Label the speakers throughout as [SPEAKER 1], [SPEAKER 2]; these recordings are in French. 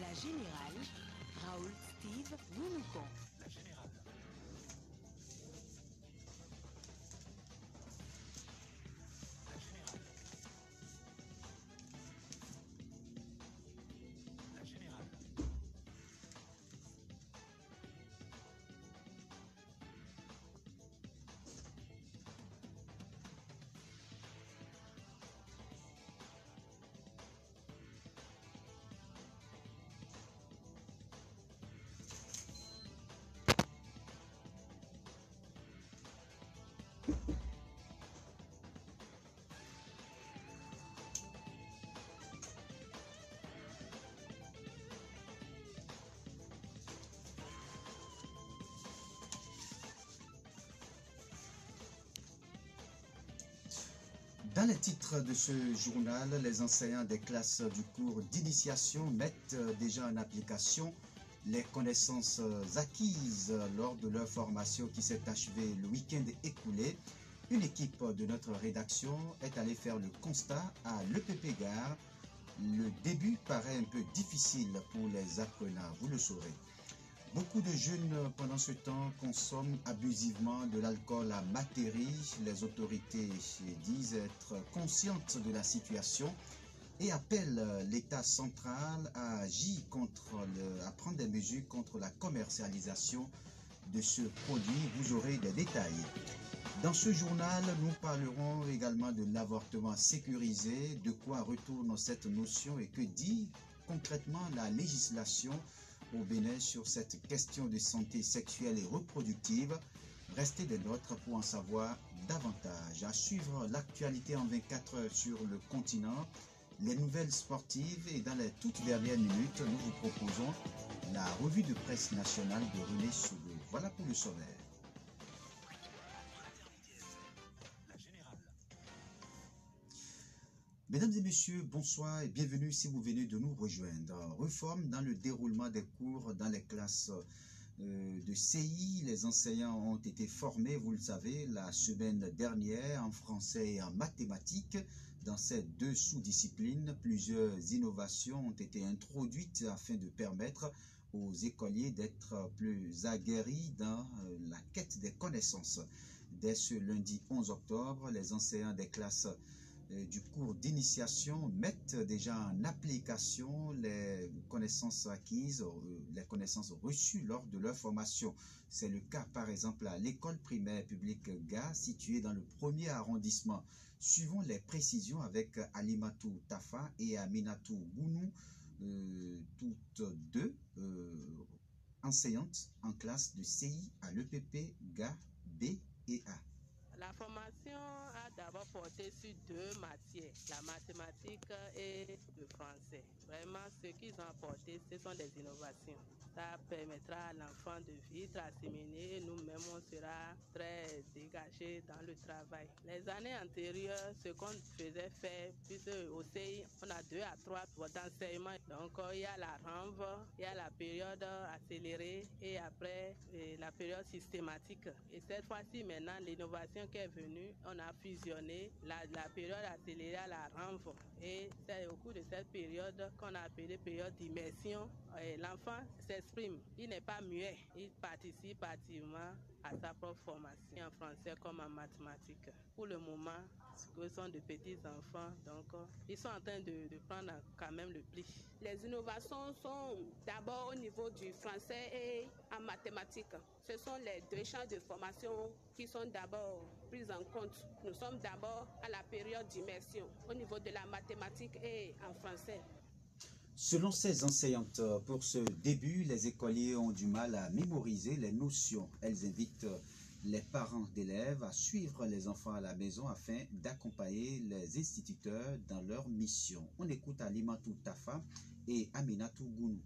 [SPEAKER 1] La Générale, Raoul Steve Winouko.
[SPEAKER 2] La Générale. La Générale. La Générale.
[SPEAKER 3] Dans les titres de ce journal, les enseignants des classes du cours d'initiation mettent déjà en application les connaissances acquises lors de leur formation qui s'est achevée le week-end écoulé. Une équipe de notre rédaction est allée faire le constat à l'EPP Gare. Le début paraît un peu difficile pour les apprenants, vous le saurez. Beaucoup de jeunes pendant ce temps consomment abusivement de l'alcool à Mattéry. Les autorités disent être conscientes de la situation et appellent l'État central à agir à prendre des mesures contre la commercialisation de ce produit. Vous aurez des détails. Dans ce journal, nous parlerons également de l'avortement sécurisé, de quoi retourne cette notion et que dit concrètement la législation au Bénin sur cette question de santé sexuelle et reproductive. Restez des nôtres pour en savoir davantage. À suivre l'actualité en 24 heures sur le continent, les nouvelles sportives et dans les toutes dernières minutes, nous vous proposons la revue de presse nationale de René Soudou. Voilà pour le sommaire. Mesdames et messieurs, bonsoir et bienvenue si vous venez de nous rejoindre. Réforme dans le déroulement des cours dans les classes de CI. Les enseignants ont été formés, vous le savez, la semaine dernière en français et en mathématiques. Dans ces deux sous-disciplines, plusieurs innovations ont été introduites afin de permettre aux écoliers d'être plus aguerris dans la quête des connaissances. Dès ce lundi 11 octobre, les enseignants des classes du cours d'initiation mettent déjà en application les connaissances acquises, les connaissances reçues lors de leur formation. C'est le cas par exemple à l'école primaire publique GA située dans le 1er arrondissement. Suivons les précisions avec Alimatou Tafa et Aminatou Gounou, toutes deux enseignantes en classe de CI à l'EPP GA B et A.
[SPEAKER 4] La formation a d'abord porté sur deux matières, la mathématique et le français. Vraiment, ce qu'ils ont apporté, ce sont des innovations. Ça permettra à l'enfant de vite assimiler et nous-mêmes, on sera très dégagés dans le travail. Les années antérieures, ce qu'on faisait faire, puisque au CI, on a 2 à 3 d'enseignement. Donc, il y a la renve, il y a la période accélérée et après la période systématique. Et cette fois-ci, maintenant, l'innovation qui est venue, on a fusionné la période accélérée à la renve. Et c'est au cours de cette période qu'on a appelé période d'immersion. L'enfant s'exprime, il n'est pas muet, il participe activement à sa propre formation en français comme en mathématiques. Pour le moment, ce sont de petits enfants, donc ils sont en train de prendre quand même le pli.
[SPEAKER 5] Les innovations sont d'abord au niveau du français et en mathématiques. Ce sont les deux champs de formation qui sont d'abord pris en compte. Nous sommes d'abord à la période d'immersion au niveau de la mathématique et en français.
[SPEAKER 3] Selon ces enseignantes, pour ce début, les écoliers ont du mal à mémoriser les notions. Elles invitent les parents d'élèves à suivre les enfants à la maison afin d'accompagner les instituteurs dans leur mission. On écoute Alimatou Tafa et Aminatou Gounou.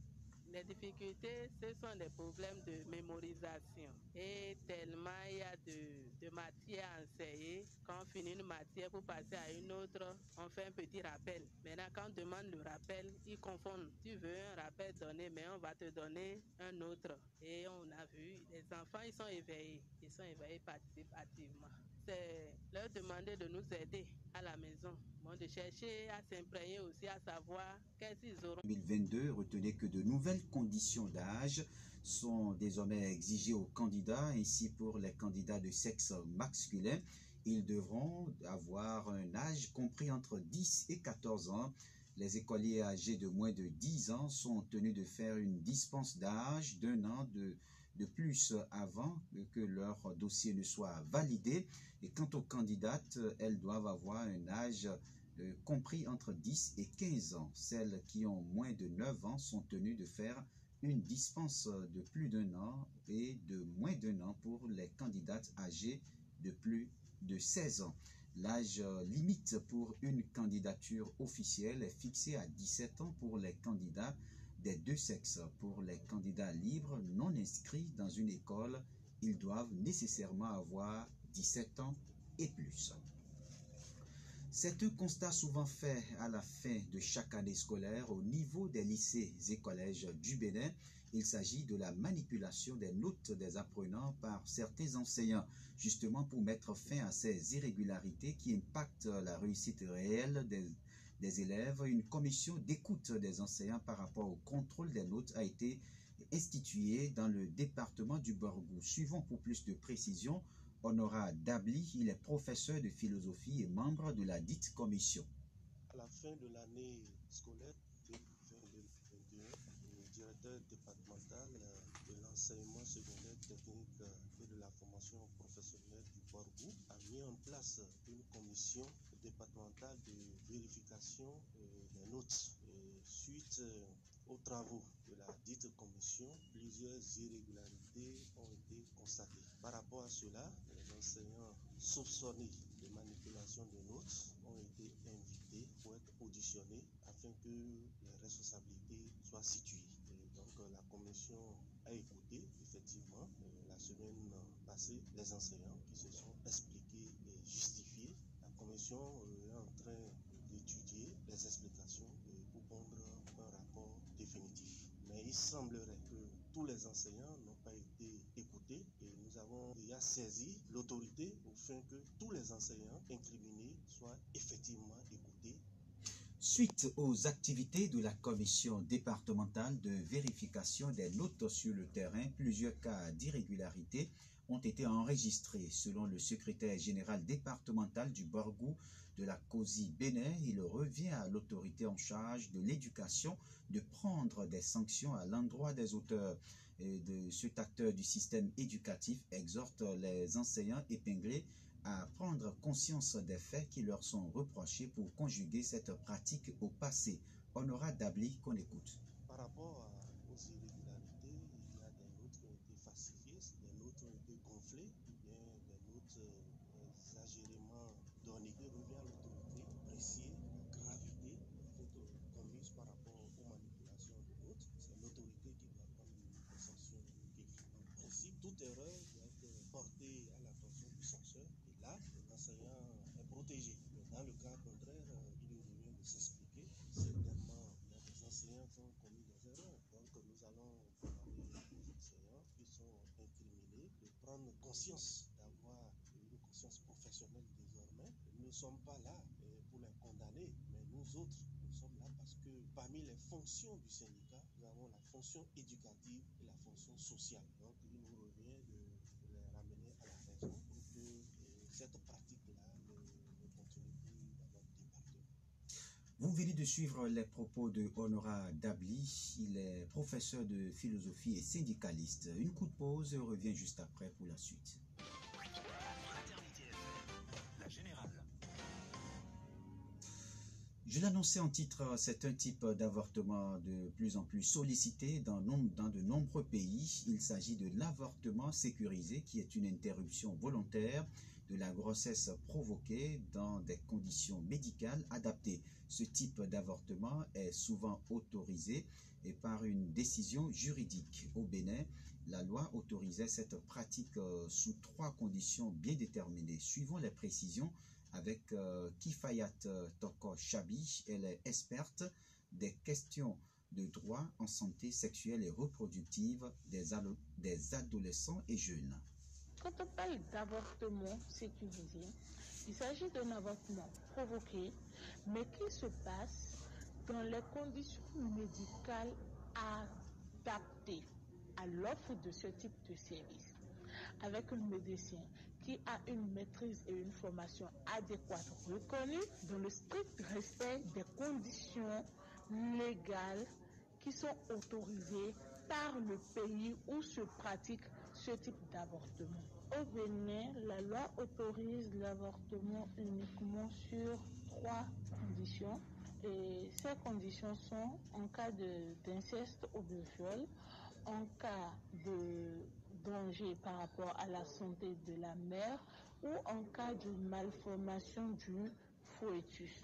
[SPEAKER 4] Les difficultés, ce sont des problèmes de mémorisation. Et tellement il y a de matières à enseigner, quand on finit une matière pour passer à une autre, on fait un petit rappel. Maintenant, quand on demande le rappel, ils confondent. Tu veux un rappel donné, mais on va te donner un autre. Et on a vu, les enfants, ils sont éveillés. Ils sont éveillés, participent activement. c'est leur demander de nous aider à la maison. Bon, de chercher à s'imprégner aussi, à savoir qu'est-ce qu'ils auront.
[SPEAKER 3] 2022, retenez que de nouvelles conditions d'âge sont désormais exigées aux candidats. Ainsi, pour les candidats de sexe masculin, ils devront avoir un âge compris entre 10 et 14 ans. Les écoliers âgés de moins de 10 ans sont tenus de faire une dispense d'âge d'1 an de plus avant que leur dossier ne soit validé. Et quant aux candidates, elles doivent avoir un âge compris entre 10 et 15 ans. Celles qui ont moins de 9 ans sont tenues de faire une dispense de plus d'1 an et de moins d'1 an pour les candidates âgées de plus de 16 ans. L'âge limite pour une candidature officielle est fixé à 17 ans pour les candidats des deux sexes. Pour les candidats libres non inscrits dans une école, ils doivent nécessairement avoir 17 ans et plus. C'est un constat souvent fait à la fin de chaque année scolaire au niveau des lycées et collèges du Bénin. Il s'agit de la manipulation des notes des apprenants par certains enseignants, justement pour mettre fin à ces irrégularités qui impactent la réussite réelle des élèves. Une commission d'écoute des enseignants par rapport au contrôle des notes a été instituée dans le département du Borgou. Suivons pour plus de précisions Honora Dabli, il est professeur de philosophie et membre de la dite commission.
[SPEAKER 6] À la fin de l'année scolaire 2020-2021, le directeur départemental de l'enseignement secondaire technique et de la formation professionnelle du Borgou a mis en place une commission départementale de vérification des notes. Suite aux travaux de la dite commission, plusieurs irrégularités ont été constatées. Par rapport à cela, les enseignants soupçonnés de manipulation de notes ont été invités pour être auditionnés afin que les responsabilités soient situées. Et donc la commission a écouté effectivement la semaine passée les enseignants qui se sont expliqués et justifiés. La commission est en train d'étudier les explications pour prendre un rapport définitif. Mais il semblerait que tous les enseignants n'ont pas été écoutés et nous avons déjà saisi l'autorité afin que tous les enseignants incriminés soient effectivement écoutés.
[SPEAKER 3] Suite aux activités de la commission départementale de vérification des notes sur le terrain, plusieurs cas d'irrégularité ont été enregistrés. Selon le secrétaire général départemental du Borgou de la COSI Bénin, il revient à l'autorité en charge de l'éducation de prendre des sanctions à l'endroit des auteurs. Et de cet acteur du système éducatif exhorte les enseignants épinglés à prendre conscience des faits qui leur sont reprochés pour conjuguer cette pratique au passé. Honora Dabli, qu'on écoute.
[SPEAKER 6] Par rapport aux irrégularités, il y a des notes qui ont été falsifiées, des notes qui ont été gonflées, ou bien des notes exagérément données. Il revient à l'autorité d'apprécier la gravité des fautes commises par rapport aux manipulations de notes. C'est l'autorité qui doit prendre des sanctions définies. En principe, toute erreur doit être portée à l'attention du censeur. Et là, l'enseignant est protégé. Mais dans le cas contraire, il revient de s'expliquer. Certainement, il y a des enseignants qui ont commis des erreurs. Donc, nous allons demander aux enseignants qui sont incriminés de prendre conscience, d'avoir une conscience professionnelle désormais. Nous ne sommes pas là pour les condamner, mais nous autres, nous sommes là parce que parmi les fonctions du syndicat, nous avons la fonction éducative et la fonction sociale. Donc, il nous revient de les ramener à la raison pour que cette pratique-là ne continue plus dans notre département.
[SPEAKER 3] Vous venez de suivre les propos de Honora Dabli. Il est professeur de philosophie et syndicaliste. Une courte pause et on revient juste après pour la suite.
[SPEAKER 2] Fraternité FM, la générale.
[SPEAKER 3] Je l'annonçais en titre, c'est un type d'avortement de plus en plus sollicité dans de nombreux pays. Il s'agit de l'avortement sécurisé, qui est une interruption volontaire de la grossesse provoquée dans des conditions médicales adaptées. Ce type d'avortement est souvent autorisé et par une décision juridique. Au Bénin, la loi autorisait cette pratique sous 3 conditions bien déterminées. Suivons les précisions avec Kifayat Toko Chabi. Elle est experte des questions de droit en santé sexuelle et reproductive des adolescents et jeunes.
[SPEAKER 7] Quand on parle d'avortement sécurisé, il s'agit d'un avortement provoqué, mais qui se passe dans les conditions médicales adaptées à l'offre de ce type de service, avec un médecin qui a une maîtrise et une formation adéquate reconnue dans le strict respect des conditions légales qui sont autorisées par le pays où se pratique ce type d'avortement. Au Bénin, la loi autorise l'avortement uniquement sur 3 conditions. Et ces conditions sont en cas d'inceste ou de viol, en cas de danger par rapport à la santé de la mère ou en cas de malformation du fœtus.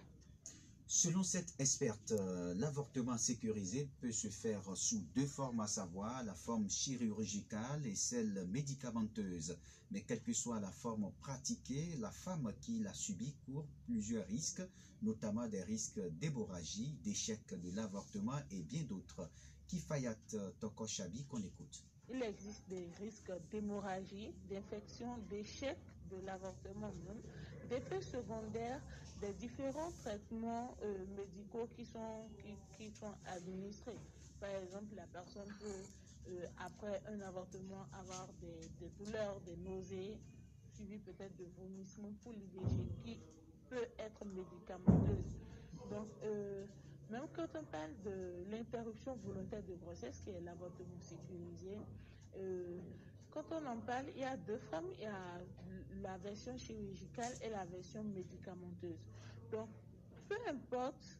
[SPEAKER 3] Selon cette experte, l'avortement sécurisé peut se faire sous 2 formes, à savoir la forme chirurgicale et celle médicamenteuse. Mais quelle que soit la forme pratiquée, la femme qui l'a subi court plusieurs risques, notamment des risques d'hémorragie, d'échec de l'avortement et bien d'autres. Kifayat Tokoshabi, qu'on écoute.
[SPEAKER 7] Il existe des risques d'hémorragie, d'infection, d'échec de l'avortement même, d'effets secondaires des différents traitements médicaux qui sont administrés. Par exemple, la personne peut, après un avortement, avoir des douleurs, des nausées, suivies peut-être de vomissements pour l'IVG, qui peut être médicamenteuse. Donc, même quand on parle de l'interruption volontaire de grossesse, qui est l'avortement sécurisé, quand on en parle, il y a 2 formes. Il y a la version chirurgicale et la version médicamenteuse. Donc, peu importe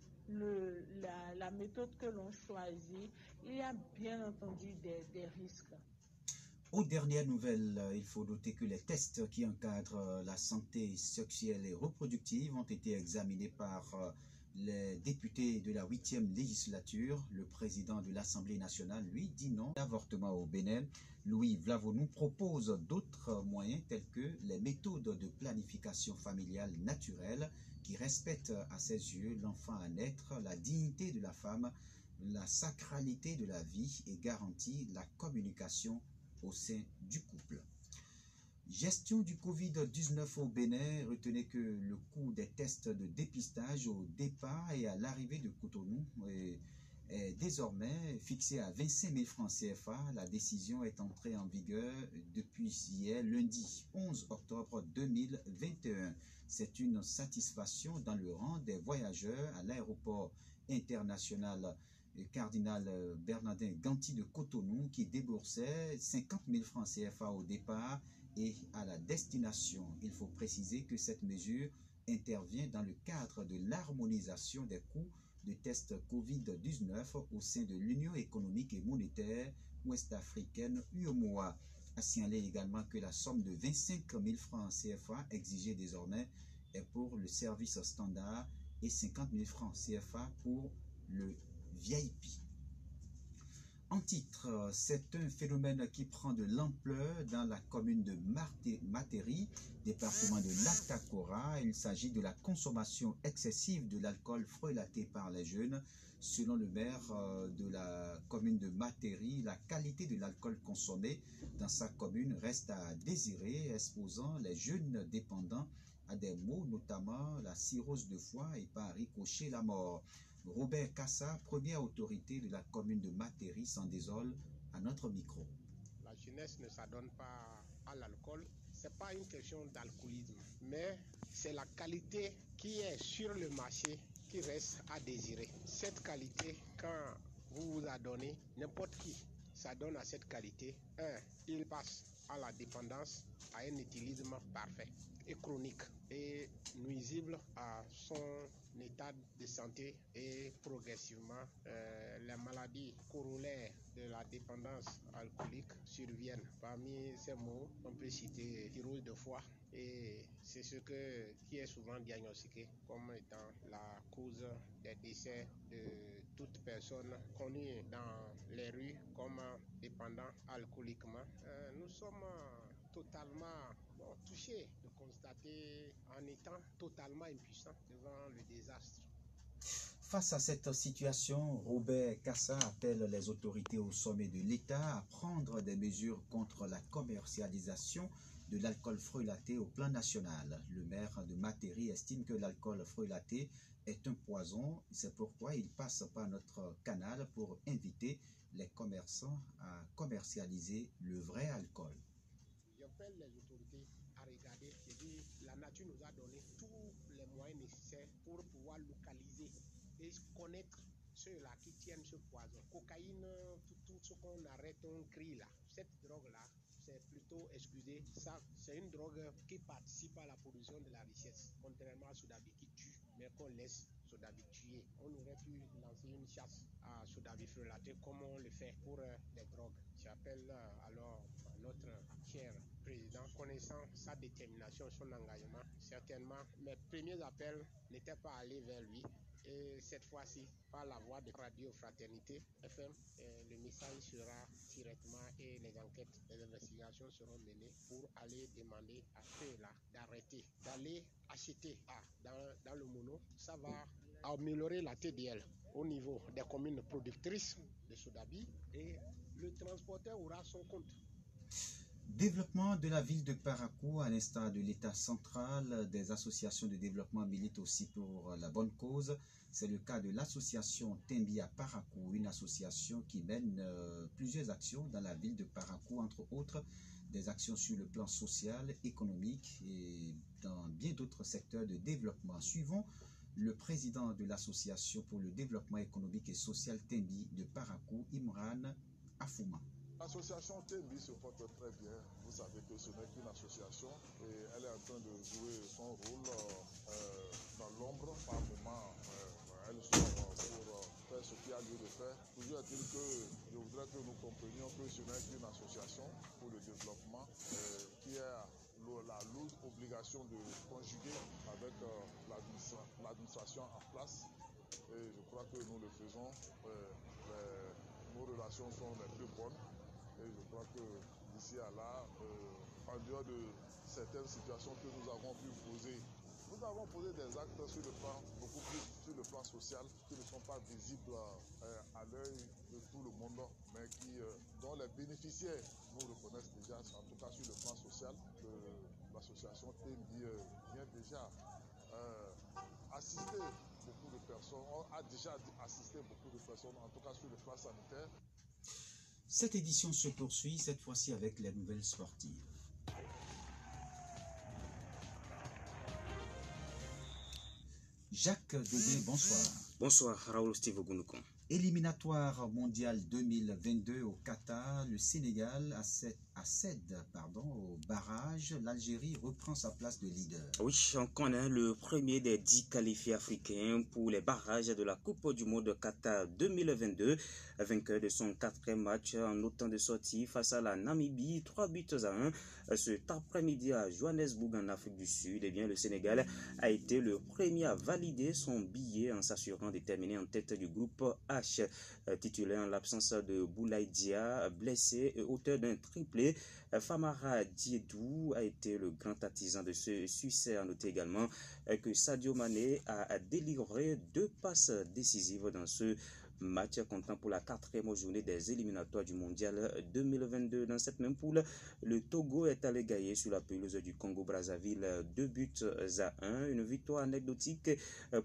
[SPEAKER 7] la méthode que l'on choisit, il y a bien entendu des risques.
[SPEAKER 3] Aux dernières nouvelles, il faut noter que les tests qui encadrent la santé sexuelle et reproductive ont été examinés par les députés de la 8e législature. Le président de l'Assemblée nationale, lui, dit non à l'avortement au Bénin. Louis Vlavonou propose d'autres moyens tels que les méthodes de planification familiale naturelle qui respectent à ses yeux l'enfant à naître, la dignité de la femme, la sacralité de la vie et garantit la communication au sein du couple. Gestion du Covid-19 au Bénin. Retenez que le coût des tests de dépistage au départ et à l'arrivée de Cotonou est désormais fixé à 25 000 francs CFA. La décision est entrée en vigueur depuis hier, lundi 11 octobre 2021. C'est une satisfaction dans le rang des voyageurs à l'aéroport international Cardinal Bernardin Ganti de Cotonou qui déboursait 50 000 francs CFA au départ et à la destination. Il faut préciser que cette mesure intervient dans le cadre de l'harmonisation des coûts de tests Covid-19 au sein de l'Union économique et monétaire ouest-africaine UEMOA. À signaler également que la somme de 25 000 francs CFA exigée désormais est pour le service standard et 50 000 francs CFA pour le VIP. En titre, c'est un phénomène qui prend de l'ampleur dans la commune de Materi, département de l'Atakora. Il s'agit de la consommation excessive de l'alcool frelaté par les jeunes. Selon le maire de la commune de Materi, la qualité de l'alcool consommé dans sa commune reste à désirer, exposant les jeunes dépendants à des maux, notamment la cirrhose de foie et par ricochet la mort. Robert Kassa, première autorité de la commune de Materi, s'en désole à notre micro.
[SPEAKER 8] La jeunesse ne s'adonne pas à l'alcool. Ce n'est pas une question d'alcoolisme, mais c'est la qualité qui est sur le marché qui reste à désirer. Cette qualité, quand vous vous adonnez, n'importe qui s'adonne à cette qualité, il passe à la dépendance, à un utilisme parfait et chronique et nuisible à son état de santé et progressivement les maladies corollaires de la dépendance alcoolique surviennent. Parmi ces mots, on peut citer cirrhose de foie et c'est ce qui est souvent diagnostiqué comme étant la cause des décès de toute personne connue dans les rues comme dépendant alcooliquement. Nous sommes totalement touchés de constater en étant totalement impuissants devant le désastre.
[SPEAKER 3] Face à cette situation, Robert Kassa appelle les autorités au sommet de l'État à prendre des mesures contre la commercialisation de l'alcool frelaté au plan national. Le maire de Materi estime que l'alcool frelaté est un poison. C'est pourquoi il passe par notre canal pour inviter les commerçants à commercialiser le vrai alcool.
[SPEAKER 8] J'appelle les autorités à regarder. Je dis, la nature nous a donné tous les moyens nécessaires pour pouvoir localiser et connaître ceux-là qui tiennent ce poison. Cocaïne, tout ce qu'on arrête, on crie là. Cette drogue-là, c'est plutôt, excusez, ça, c'est une drogue qui participe à la production de la richesse, contrairement à Sodabi qui tue, mais qu'on laisse Sodabi tuer. On aurait pu lancer une chasse à Sodabi frelaté comme on le fait pour les drogues. J'appelle alors notre cher président, connaissant sa détermination, son engagement, certainement mes premiers appels n'étaient pas allés vers lui. Et cette fois-ci, par la voix de Radio Fraternité FM, le message sera directement et les enquêtes, les investigations seront menées pour aller demander à ceux-là d'arrêter, d'aller acheter dans le mono. Ça va améliorer la TDL au niveau des communes productrices de Sodabi et le transporteur aura son compte.
[SPEAKER 3] Développement de la ville de Parakou, à l'instar de l'État central, des associations de développement militent aussi pour la bonne cause. C'est le cas de l'association Tembi à Parakou, une association qui mène plusieurs actions dans la ville de Parakou, entre autres des actions sur le plan social, économique et dans bien d'autres secteurs de développement. Suivons le président de l'association pour le développement économique et social Tembi de Parakou, Imran Afouma.
[SPEAKER 9] L'association Tembi se porte très bien. Vous savez que ce n'est qu'une association et elle est en train de jouer son rôle dans l'ombre. Par moment, elle sort pour faire ce qu'il y a lieu de faire. Toujours est-il que je voudrais que nous comprenions que ce n'est qu'une association pour le développement qui a la lourde obligation de conjuguer avec l'administration en place. Et je crois que nous le faisons. Nos relations sont les plus bonnes. Et je crois que d'ici à là, en dehors de certaines situations que nous avons pu poser, nous avons posé des actes sur le plan, beaucoup plus sur le plan social, qui ne sont pas visibles à l'œil de tout le monde, mais dont les bénéficiaires nous reconnaissent déjà, en tout cas sur le plan social. L'association Tembi vient déjà assister beaucoup de personnes, a déjà assisté beaucoup de personnes, en tout cas sur le plan sanitaire.
[SPEAKER 3] Cette édition se poursuit, cette fois-ci avec les nouvelles sportives. Jacques Debé, bonsoir.
[SPEAKER 10] Bonsoir, Raoul Steve Ogunukon.
[SPEAKER 3] Éliminatoire mondial 2022 au Qatar, le Sénégal accède au barrage. L'Algérie reprend sa place de leader.
[SPEAKER 10] Oui, on connaît le premier des 10 qualifiés africains pour les barrages de la Coupe du Monde Qatar 2022. Vainqueur de son 4e match en autant de sorties face à la Namibie, 3-1. Cet après-midi à Johannesburg en Afrique du Sud, eh bien, le Sénégal a été le premier à valider son billet en s'assurant de terminer en tête du groupe H. Titulaire en l'absence de Boulaye Dia, blessé et auteur d'un triplé. Famara Diédou a été le grand artisan de ce succès. À noter également que Sadio Mané a délivré 2 passes décisives dans ce match comptant pour la 4e journée des éliminatoires du mondial 2022. Dans cette même poule, le Togo est allé gagner sur la pelouse du Congo-Brazzaville 2-1. Une victoire anecdotique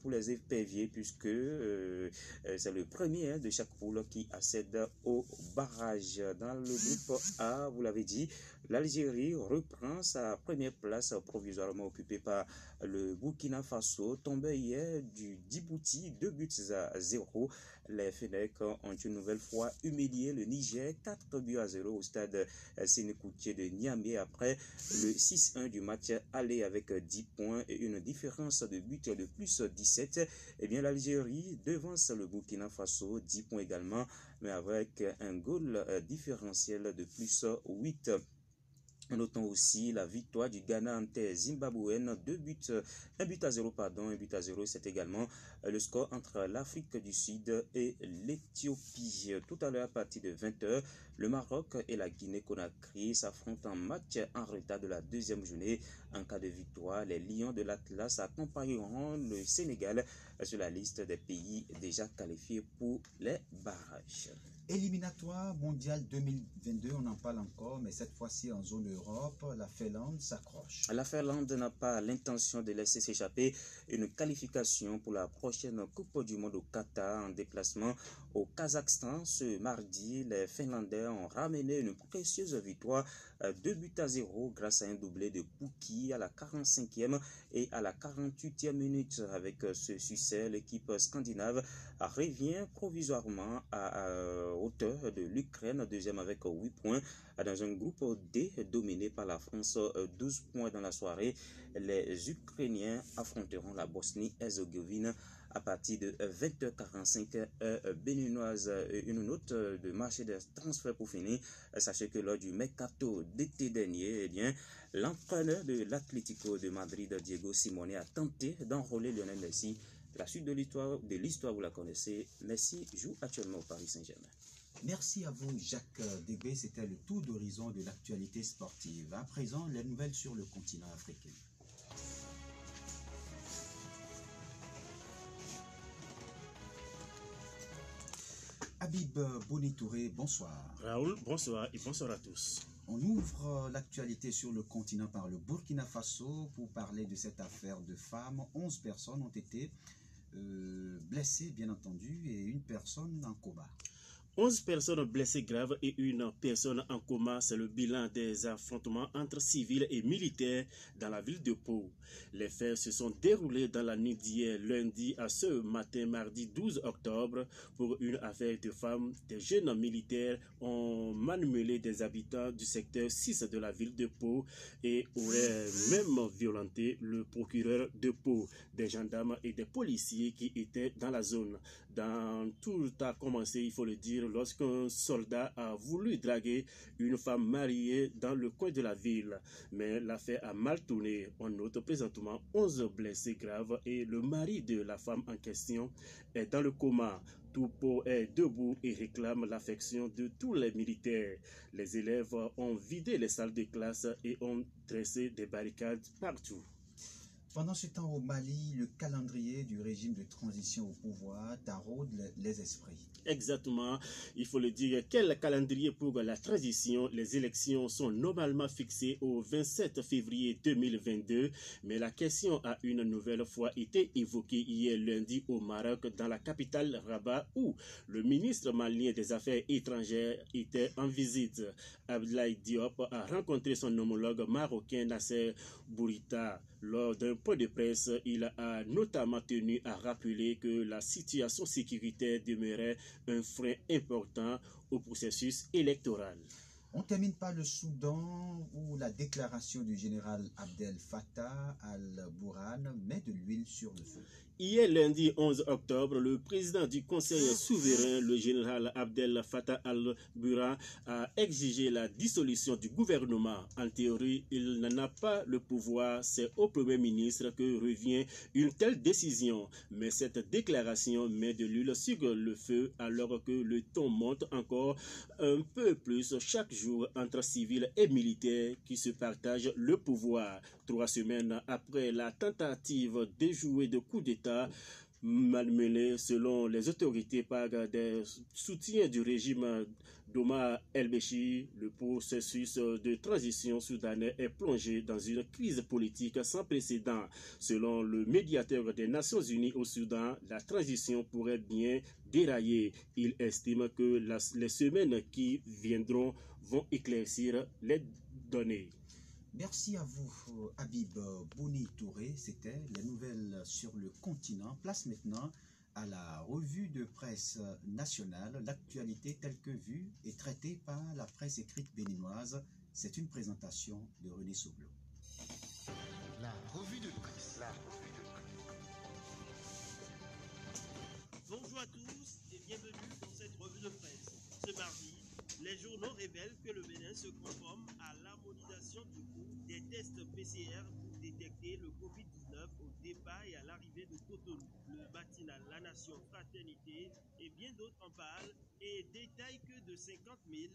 [SPEAKER 10] pour les éperviers puisque c'est le premier de chaque poule qui accède au barrage. Dans le groupe A, vous l'avez dit, l'Algérie reprend sa première place provisoirement occupée par le Burkina Faso, tombé hier du Djibouti 2-0. Les Fennecs ont une nouvelle fois humilié le Niger 4-0 au stade Sénécoutier de Niamey après le 6-1 du match aller avec 10 points et une différence de but de plus 17. Eh bien, l'Algérie devance le Burkina Faso, 10 points également, mais avec un goal différentiel de plus 8. Notons aussi la victoire du Ghana en terre zimbabwéenne, 1 but à 0, c'est également le score entre l'Afrique du Sud et l'Éthiopie. Tout à l'heure, à partir de 20h, le Maroc et la Guinée-Conakry s'affrontent en match en retard de la 2e journée. En cas de victoire, les Lions de l'Atlas accompagneront le Sénégal sur la liste des pays déjà qualifiés pour les barrages.
[SPEAKER 3] Éliminatoire mondial 2022, on en parle encore, mais cette fois-ci en zone Europe, la Finlande s'accroche.
[SPEAKER 10] La Finlande n'a pas l'intention de laisser s'échapper une qualification pour la prochaine Coupe du Monde au Qatar en déplacement au Kazakhstan. Ce mardi, les Finlandais ont ramené une précieuse victoire 2-0 grâce à un doublé de Pukki à la 45e et à la 48e minute. Avec ce succès, l'équipe scandinave revient provisoirement à hauteur de l'Ukraine, deuxième avec 8 points. Dans un groupe D dominé par la France, 12 points dans la soirée. Les Ukrainiens affronteront la Bosnie-Herzégovine à partir de 20h45 béninoise. Une note de marché de transfert pour finir. Sachez que lors du mercato d'été dernier, l'entraîneur de l'Atlético de Madrid, Diego Simeone, a tenté d'enrôler Lionel Messi. La suite de l'histoire, vous la connaissez. Messi joue actuellement au Paris Saint-Germain.
[SPEAKER 3] Merci à vous, Jacques Débé. C'était le tour d'horizon de l'actualité sportive. À présent, les nouvelles sur le continent africain. Habib Bonitouré, bonsoir.
[SPEAKER 11] Raoul, bonsoir et bonsoir à tous.
[SPEAKER 3] On ouvre l'actualité sur le continent par le Burkina Faso pour parler de cette affaire de femmes. 11 personnes ont été blessées, bien entendu, et une personne en coma.
[SPEAKER 11] 11 personnes blessées graves et une personne en coma, c'est le bilan des affrontements entre civils et militaires dans la ville de Pau. Les faits se sont déroulés dans la nuit d'hier lundi à ce matin mardi 12 octobre pour une affaire de femmes. Des jeunes militaires ont malmené des habitants du secteur 6 de la ville de Pau et auraient même violenté le procureur de Pau, des gendarmes et des policiers qui étaient dans la zone. Tout a commencé, il faut le dire, lorsqu'un soldat a voulu draguer une femme mariée dans le coin de la ville. Mais l'affaire a mal tourné. On note présentement 11 blessés graves et le mari de la femme en question est dans le coma. Tout Pau est debout et réclame l'affection de tous les militaires. Les élèves ont vidé les salles de classe et ont dressé des barricades partout.
[SPEAKER 3] Pendant ce temps au Mali, le calendrier du régime de transition au pouvoir taraude les esprits.
[SPEAKER 11] Exactement, il faut le dire. Quel calendrier pour la transition? Les élections sont normalement fixées au 27 février 2022, mais la question a une nouvelle fois été évoquée hier lundi au Maroc, dans la capitale Rabat, où le ministre malien des Affaires étrangères était en visite. Abdoulaye Diop a rencontré son homologue marocain Nasser Bourita. Lors d'un point de presse, il a notamment tenu à rappeler que la situation sécuritaire demeurait un frein important au processus électoral.
[SPEAKER 3] On termine par le Soudan où la déclaration du général Abdel Fattah al-Burhan met de l'huile sur le feu.
[SPEAKER 11] Hier lundi 11 octobre, le président du Conseil souverain, le général Abdel Fattah al-Burhan, a exigé la dissolution du gouvernement. En théorie, il n'en a pas le pouvoir. C'est au Premier ministre que revient une telle décision. Mais cette déclaration met de l'huile sur le feu alors que le ton monte encore un peu plus chaque jour entre civils et militaires qui se partagent le pouvoir. 3 semaines après la tentative déjouée de coup d'État malmenée selon les autorités par des soutiens du régime d'Omar el-Béchir, le processus de transition soudanais est plongé dans une crise politique sans précédent. Selon le médiateur des Nations Unies au Soudan, la transition pourrait bien dérailler. Il estime que les semaines qui viendront vont éclaircir les données.
[SPEAKER 3] Merci à vous, Habib Bonitouré. C'était les nouvelles sur le continent. Place maintenant à la revue de presse nationale, l'actualité telle que vue et traitée par la presse écrite béninoise. C'est une présentation de René Soblot.
[SPEAKER 2] La revue de presse.
[SPEAKER 12] Bonjour à tous et bienvenue dans cette revue de presse. Ce mardi, les journaux révèlent que le Bénin se conforme à l'harmonisation du coût des tests PCR pour détecter le Covid-19 au départ et à l'arrivée de Cotonou. Le matinal La Nation, Fraternité et bien d'autres en parlent et détaillent que de 50 000,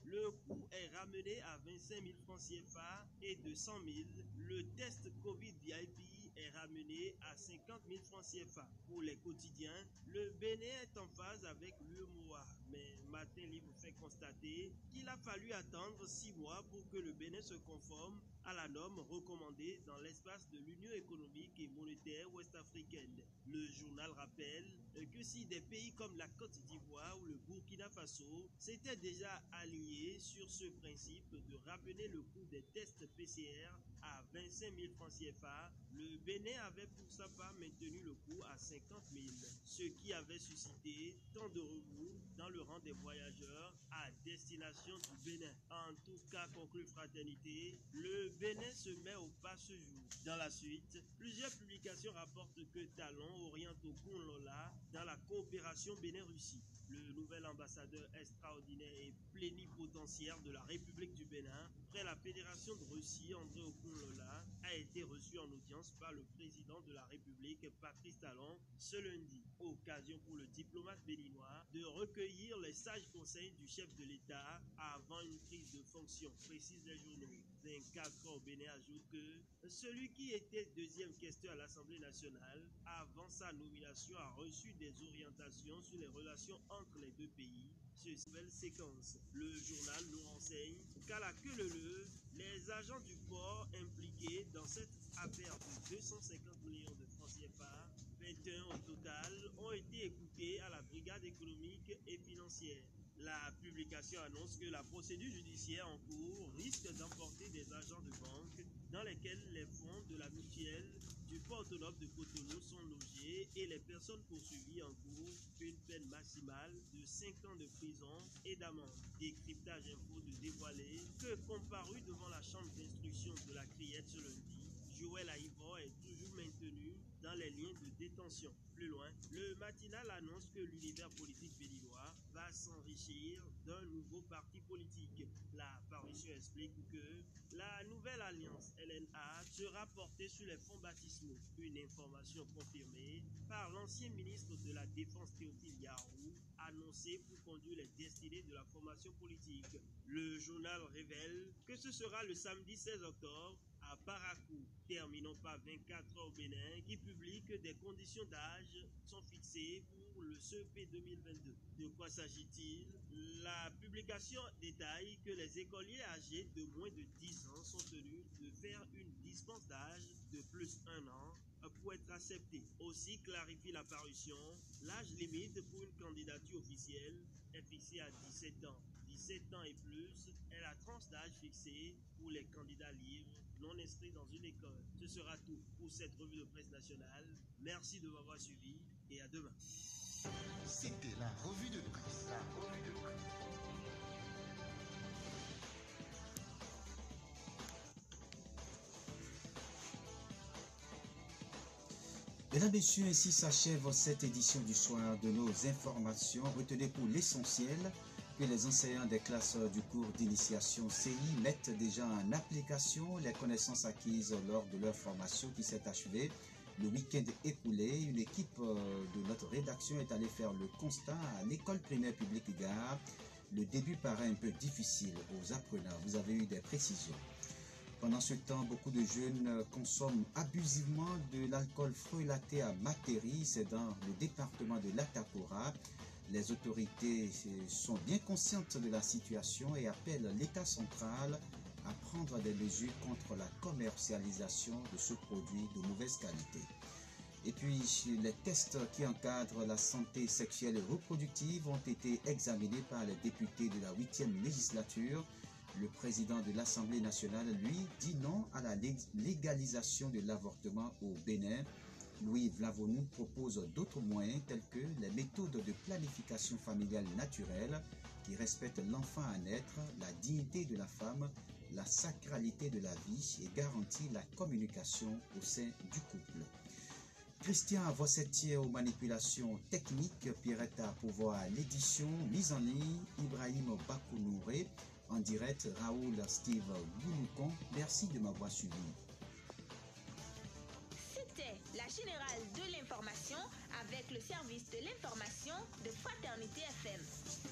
[SPEAKER 12] le coût est ramené à 25 000 francs CFA et de 100 000, le test Covid VIP est ramené à 50 000 francs CFA. Pour les quotidiens, le Bénin est en phase avec l'UEMOA, mais Matin Libre fait constater qu'il a fallu attendre 6 mois pour que le Bénin se conforme à la norme recommandée dans l'espace de l'Union économique et monétaire ouest-africaine. Le journal rappelle que si des pays comme la Côte d'Ivoire ou le Burkina Faso s'étaient déjà alignés sur ce principe de ramener le coût des tests PCR à 25 000 francs CFA, le Bénin avait pour sa part maintenu le coût à 50 000, ce qui avait suscité tant de remous dans le rang des voyageurs à destination du Bénin. En tout cas, conclut Fraternité, le Bénin se met au pas ce jour. Dans la suite, plusieurs publications rapportent que Talon oriente au Kounlola dans la coopération Bénin-Russie. Le nouvel ambassadeur extraordinaire et plénipotentiaire de la République du Bénin près la Fédération de Russie, André Okunlola, a été reçu en audience par le président de la République, Patrice Talon, ce lundi. Occasion pour le diplomate béninois de recueillir les sages conseils du chef de l'État avant une prise de fonction, précise les journaux. 24 heures au Bénin ajoute que celui qui était deuxième questeur à l'Assemblée nationale avant sa nomination a reçu des orientations sur les relations entre les deux pays. Cette nouvelle séquence. Le journal nous renseigne qu'à la queue leu, les agents du port impliqués dans cette affaire de 250 millions de francs CFA, 21 au total, ont été écoutés à la brigade économique et financière. La publication annonce que la procédure judiciaire en cours risque d'emporter des agents de banque dans lesquels les fonds de la mutuelle du port autonome de Cotonou sont logés et les personnes poursuivies en cours une peine maximale de 5 ans de prison et d'amende. Décryptage info de dévoiler que comparu devant la chambre d'instruction de la Criette ce lundi, Joël Aïvor est toujours maintenu dans les liens de détention. Plus loin, le matinal annonce que l'univers politique béninois va s'enrichir d'un nouveau parti politique. La parution explique que la nouvelle alliance LNA sera portée sur les fonds baptismaux. Une information confirmée par l'ancien ministre de la Défense Théophile Yarou, annoncé pour conduire les destinées de la formation politique. Le journal révèle que ce sera le samedi 16 octobre à Parakou. Terminons par 24 heures au Bénin qui publie que des conditions d'âge sont fixées pour le CEP 2022. De quoi s'agit-il? La publication détaille que les écoliers âgés de moins de 10 ans sont tenus de faire une dispense d'âge de plus 1 an pour être acceptés. Aussi clarifie la parution, l'âge limite pour une candidature officielle est fixé à 17 ans. 17 ans et plus est la tranche d'âge fixée pour les candidats libres non inscrits dans une école. Ce sera tout pour cette revue de presse nationale. Merci de m'avoir suivi et à demain.
[SPEAKER 2] C'était la revue de presse.
[SPEAKER 3] Mesdames, Messieurs, ainsi s'achève cette édition du soir de nos informations. Retenez pour l'essentiel que les enseignants des classes du cours d'initiation CI mettent déjà en application les connaissances acquises lors de leur formation qui s'est achevée le week-end écoulé. Une équipe de notre rédaction est allée faire le constat à l'école primaire publique Gare. Le début paraît un peu difficile aux apprenants. Vous avez eu des précisions. Pendant ce temps, beaucoup de jeunes consomment abusivement de l'alcool frelaté à Materi, c'est dans le département de l'Atakora. Les autorités sont bien conscientes de la situation et appellent l'État central à prendre des mesures contre la commercialisation de ce produit de mauvaise qualité. Et puis, les tests qui encadrent la santé sexuelle et reproductive ont été examinés par les députés de la 8e législature. Le président de l'Assemblée nationale, lui, dit non à la légalisation de l'avortement au Bénin. Louis Vlavonou propose d'autres moyens tels que les méthodes de planification familiale naturelle qui respectent l'enfant à naître, la dignité de la femme, la sacralité de la vie et garantit la communication au sein du couple. Christian Vossetier aux manipulations techniques, Pierrette à pouvoir à l'édition, mise en ligne, Ibrahim Bakounouré, en direct, Raoul Steve Gounoukon. Merci de m'avoir suivi.
[SPEAKER 13] C'était la générale de l'information avec le service de l'information de Fraternité FM.